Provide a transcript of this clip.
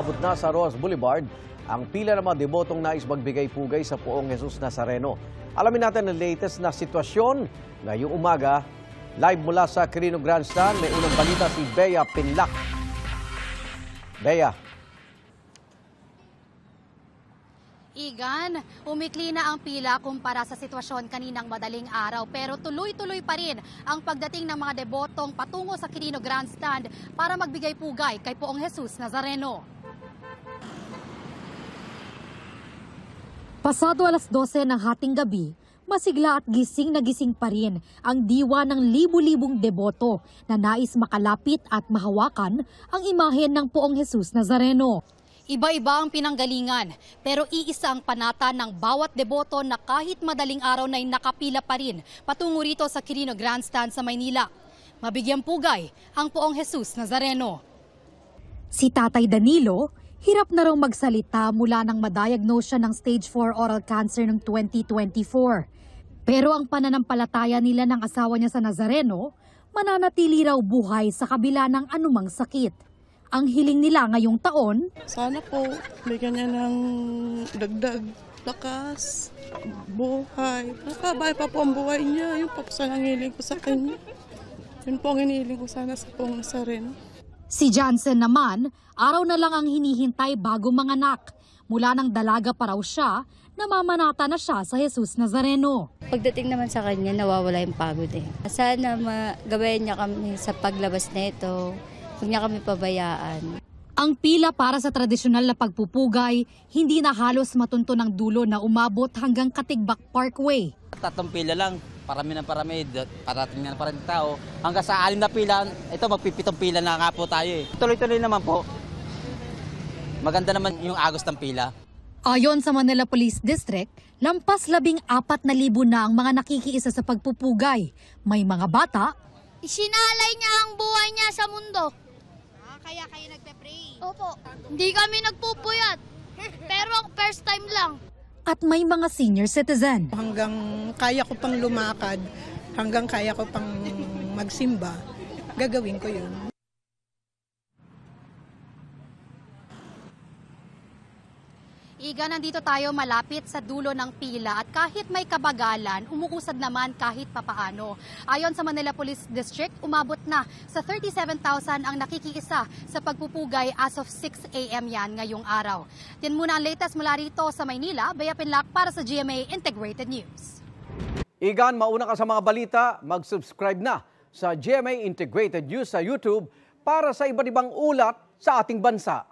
umabot na sa Roas Boulevard ang pila ng mga debotong nais magbigay-pugay sa Poong Jesus Nazareno. Alamin natin ang latest na sitwasyon ngayong umaga. Live mula sa Quirino Grandstand, may unang balita si Bea Pinlac. Bea. Igan, umikli na ang pila kumpara sa sitwasyon kaninang madaling araw pero tuloy-tuloy pa rin ang pagdating ng mga debotong patungo sa Quirino Grandstand para magbigay-pugay kay Poong Jesus Nazareno. Pasado alas 12 ng hating gabi, masigla at gising na gising pa rin ang diwa ng libu-libong deboto na nais makalapit at mahawakan ang imahen ng Poong Jesus Nazareno. Iba-iba ang pinanggalingan, pero iisa ang panata ng bawat deboto na kahit madaling araw na nakapila pa rin patungo rito sa Quirino Grandstand sa Maynila. Mabigyang pugay ang Poong Jesus Nazareno. Si Tatay Danilo, hirap na raw magsalita mula nang madiagnose siya ng stage 4 oral cancer noong 2024. Pero ang pananampalataya nila ng asawa niya sa Nazareno, mananatili raw buhay sa kabila ng anumang sakit. Ang hiling nila ngayong taon, sana po bigyan niya ng dagdag lakas, buhay. Nakabay pa po ang buhay niya. Yun po sana ang hiling ko sa kanya. Yun po ang hinihiling ko sana sa Poong Nazareno. Si Johnson naman, araw na lang ang hinihintay bago manganak. Mula ng dalaga pa raw siya, namamanata na siya sa Jesus Nazareno. Pagdating naman sa kanya, nawawala yung pagod eh. Sana magabayan niya kami sa paglabas na ito. Huwag niya kami pabayaan. Ang pila para sa tradisyonal na pagpupugay, hindi na halos matunto ng dulo na umabot hanggang Katigbak Parkway. Tatlong pila lang, parami ng parami, parating na parang tao. Hanggang sa 6 na pila, ito magpipitong pila na nga po tayo eh. Tuloy-tuloy naman po. Maganda naman yung agos ng pila. Ayon sa Manila Police District, lampas 14,000 na ang mga nakikiisa sa pagpupugay. May mga bata. Isinalay niya ang buhay niya sa mundo. Kaya kayo nagpe-pray? Opo. Hindi kami nagpupuyat. Pero first time lang. At may mga senior citizen. Hanggang kaya ko pang lumakad, hanggang kaya ko pang magsimba, gagawin ko yun. Iga, nandito tayo malapit sa dulo ng pila at kahit may kabagalan, umuusad naman kahit papaano. Ayon sa Manila Police District, umabot na sa 37,000 ang nakikiisa sa pagpupugay as of 6 a.m. yan ngayong araw. Yan muna ang latest mula rito sa Maynila. Bea Pinlac para sa GMA Integrated News. Igan, mauna ka sa mga balita, mag-subscribe na sa GMA Integrated News sa YouTube para sa iba't ibang ulat sa ating bansa.